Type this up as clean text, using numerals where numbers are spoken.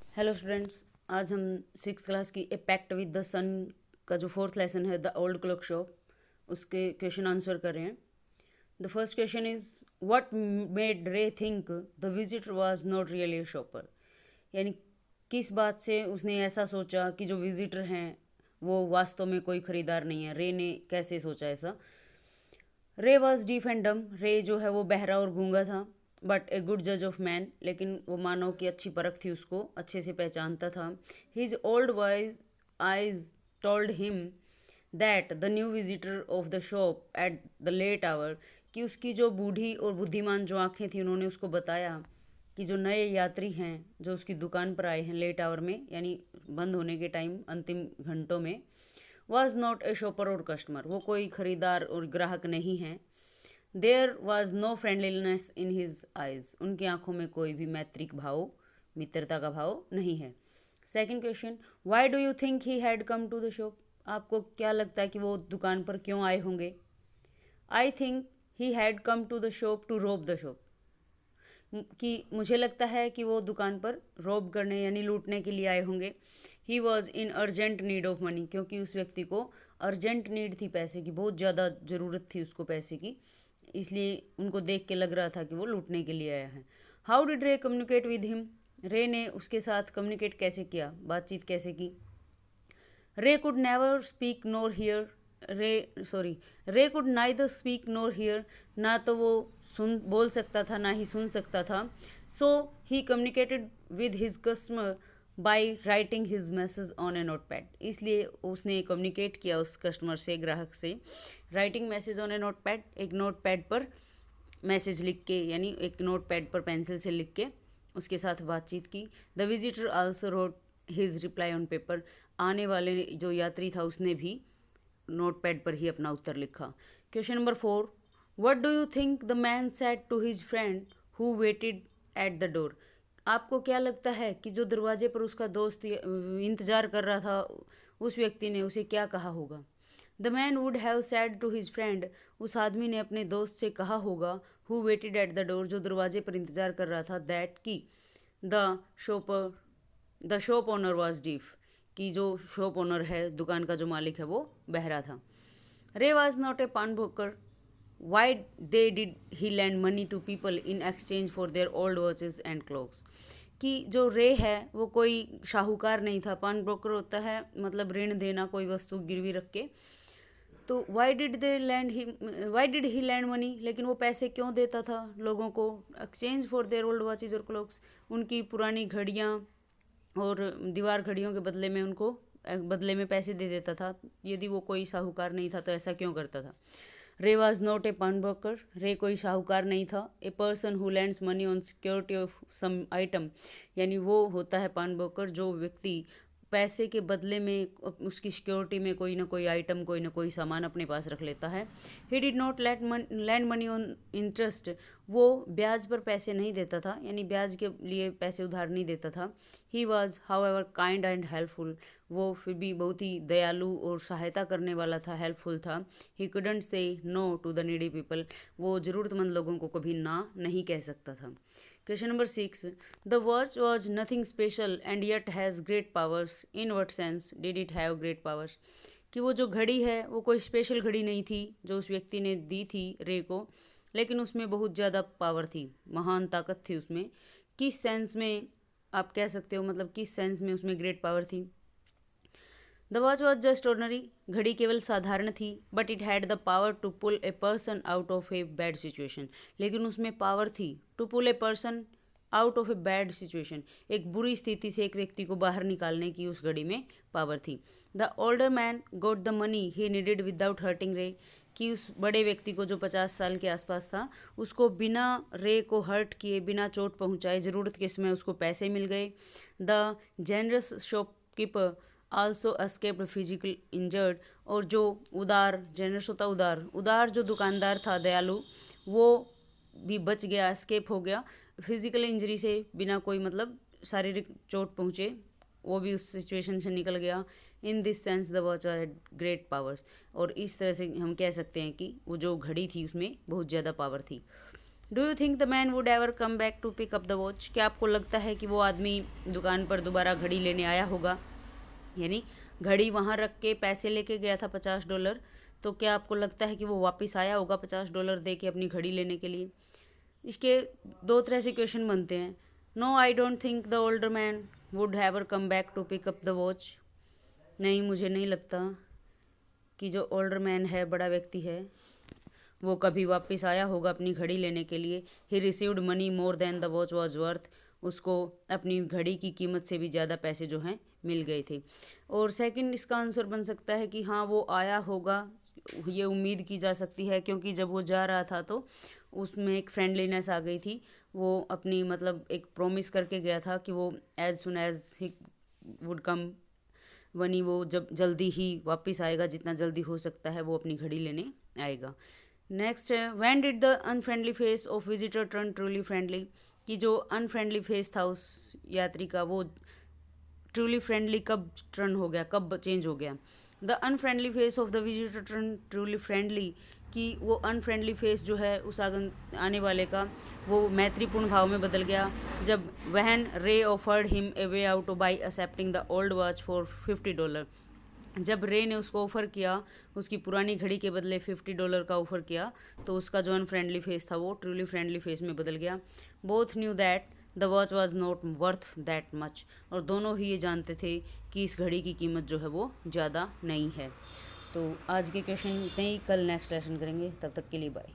Hello students, आज हम six class की A pact with the sun का जो फोर्थ लेसन है द ओल्ड क्लॉक शॉप उसके क्वेश्चन आंसर कर रहे हैं। The first question is what made Ray think the visitor was not really a shopper. यानी किस बात से उसने ऐसा सोचा कि जो विजिटर हैं वो वास्तव में कोई खरीदार नहीं है। रे ने कैसे सोचा ऐसा। रे वॉज डीफ एंड डम। रे जो है वो बहरा और गूंगा था, बट ए गुड जज ऑफ मैन। लेकिन वो मानव की अच्छी परख थी, उसको अच्छे से पहचानता था। His old wise eyes told him that the new visitor of the shop at the late hour, कि उसकी जो बूढ़ी और बुद्धिमान जो आंखें थी उन्होंने उसको बताया कि जो नए यात्री हैं जो उसकी दुकान पर आए हैं लेट आवर में, यानी बंद होने के टाइम अंतिम घंटों में, वॉज नॉट ए शॉपर और कस्टमर, वो कोई खरीदार और ग्राहक नहीं है। There was no friendliness in his eyes, उनकी आंखों में कोई भी मैत्रिक भाव, मित्रता का भाव नहीं है। Second question, why do you think he had come to the shop. आपको क्या लगता है कि वो दुकान पर क्यों आए होंगे। I think he had come to the shop to rob the shop, कि मुझे लगता है कि वो दुकान पर रोब करने यानी लूटने के लिए आए होंगे। He was in urgent need of money, क्योंकि उस व्यक्ति को अर्जेंट नीड थी पैसे की, बहुत ज़्यादा ज़रूरत थी उसको पैसे की, इसलिए उनको देख के लग रहा था कि वो लूटने के लिए आया है। हाउ डिड रे कम्युनिकेट विद हिम। रे ने उसके साथ कम्युनिकेट कैसे किया, बातचीत कैसे की। Ray could never speak nor hear. Ray could neither speak nor hear, ना तो वो सुन बोल सकता था ना ही सुन सकता था। So he communicated with his customer by writing his message on a note pad, इसलिए उसने कम्युनिकेट किया उस कस्टमर से, ग्राहक से, writing message on a note pad, एक नोट पैड पर मैसेज लिख के, यानी एक नोट पैड पर पेंसिल से लिख के उसके साथ बातचीत की। The visitor also road his reply on paper, आने वाले जो यात्री था उसने भी नोट पैड पर ही अपना उत्तर लिखा। Question number 4, what do you think the man said to his friend who waited at the door. आपको क्या लगता है कि जो दरवाजे पर उसका दोस्त इंतज़ार कर रहा था, उस व्यक्ति ने उसे क्या कहा होगा। The man would have said to his friend, उस आदमी ने अपने दोस्त से कहा होगा, who waited at the door, जो दरवाजे पर इंतज़ार कर रहा था, दैट की the shopper the shop owner was deaf, कि जो शॉप ओनर है, दुकान का जो मालिक है, वो बहरा था। रे was not a pawnbroker, why they did he lend money to people in exchange for their old watches and clocks, कि जो रे है वो कोई शाहूकार नहीं था। पान ब्रोकर होता है मतलब ऋण देना, कोई वस्तु गिरवी रख के। तो why did he lend money, लेकिन वो पैसे क्यों देता था लोगों को, exchange for their old watches और क्लॉक्स, उनकी पुरानी घड़ियाँ और दीवार घड़ियों के बदले में उनको बदले में पैसे दे देता था। यदि वो कोई साहूकार नहीं था तो ऐसा क्यों करता था। रे वॉज नॉट ए पान ब्रोकर, रे कोई साहूकार नहीं था। A person who lends money on security of some item, यानी वो होता है पान ब्रोकर जो व्यक्ति पैसे के बदले में उसकी सिक्योरिटी में कोई ना कोई आइटम, कोई ना कोई सामान अपने पास रख लेता है। He did not land money on interest, वो ब्याज पर पैसे नहीं देता था, यानी ब्याज के लिए पैसे उधार नहीं देता था। He was how ever kind and helpful, वो फिर भी बहुत ही दयालु और सहायता करने वाला था, हेल्पफुल था। He couldn't say no to the needy people, वो ज़रूरतमंद लोगों को कभी ना नहीं कह सकता था। Question number 6, the watch was nothing special and yet has great powers, in what sense did it have great powers, कि वो जो घड़ी है वो कोई स्पेशल घड़ी नहीं थी जो उस व्यक्ति ने दी थी रे को, लेकिन उसमें बहुत ज़्यादा पावर थी, महान ताकत थी उसमें। किस सेंस में आप कह सकते हो, मतलब किस सेंस में उसमें ग्रेट पावर थी। The watch was just ordinary, घड़ी केवल साधारण थी, but it had the power to pull a person out of a bad situation, लेकिन उसमें पावर थी to pull a person out of a bad situation, एक बुरी स्थिति से एक व्यक्ति को बाहर निकालने की उस घड़ी में पावर थी। The older man goat the money he needed without hurting रे, कि उस बड़े व्यक्ति को जो 50 साल के आसपास था, उसको बिना रे को हर्ट किए, बिना चोट पहुंचाए, ज़रूरत के समय उसको पैसे मिल गए। The generous shopkeeper also escaped physical injured, और जो उदार, जेनरस होता उदार, उदार जो दुकानदार था, दयालु, वो भी बच गया, एस्केप हो गया फिजिकल इंजरी से, बिना कोई मतलब शारीरिक चोट पहुँचे, वो भी उस सिचुएशन से निकल गया। In this sense the watch had great powers, और इस तरह से हम कह सकते हैं कि वो जो घड़ी थी उसमें बहुत ज़्यादा पावर थी। Do you think the man would ever come back to pick up the watch? क्या आपको लगता है कि वो आदमी दुकान पर दोबारा घड़ी लेने आया होगा? यानी घड़ी वहाँ रख के पैसे लेके गया था $50, तो क्या आपको लगता है कि वो वापस आया होगा $50 दे के अपनी घड़ी लेने के लिए? इसके दो तरह से क्वेश्चन बनते हैं. No, I don't think the older man would ever come back to pick up the watch. नहीं, मुझे नहीं लगता कि जो ओल्डर मैन है, बड़ा व्यक्ति है, वो कभी वापस आया होगा अपनी घड़ी लेने के लिए. He received money more than the watch was worth. उसको अपनी घड़ी की कीमत से भी ज़्यादा पैसे जो हैं मिल गए थे. और सेकंड इसका आंसर बन सकता है कि हाँ, वो आया होगा, ये उम्मीद की जा सकती है, क्योंकि जब वो जा रहा था तो उसमें एक फ्रेंडलीनेस आ गई थी. वो अपनी मतलब एक प्रॉमिस करके गया था कि वो as soon as he would come, वनी वो जब जल्दी ही वापस आएगा, जितना जल्दी हो सकता है वो अपनी घड़ी लेने आएगा. नेक्स्ट है, when did the unfriendly face of visitor turn truly friendly? कि जो अनफ्रेंडली फेस था उस यात्री का, वो ट्रूली फ्रेंडली कब टर्न हो गया, कब चेंज हो गया? The unfriendly face of the visitor turn truly friendly, कि वो अनफ्रेंडली फेस जो है उस आने वाले का, वो मैत्रीपूर्ण भाव में बदल गया जब वहन रे offered him a way out by accepting the old watch for $50. जब रे ने उसको ऑफ़र किया, उसकी पुरानी घड़ी के बदले $50 का ऑफ़र किया, तो उसका जो अनफ्रेंडली फेस था वो ट्रूली फ्रेंडली फेस में बदल गया. Both knew that the watch was not worth that much. और दोनों ही ये जानते थे कि इस घड़ी की कीमत जो है वो ज़्यादा नहीं है. तो आज के क्वेश्चन इतने ही, कल नेक्स्ट लेसन करेंगे. तब तक के लिए बाय.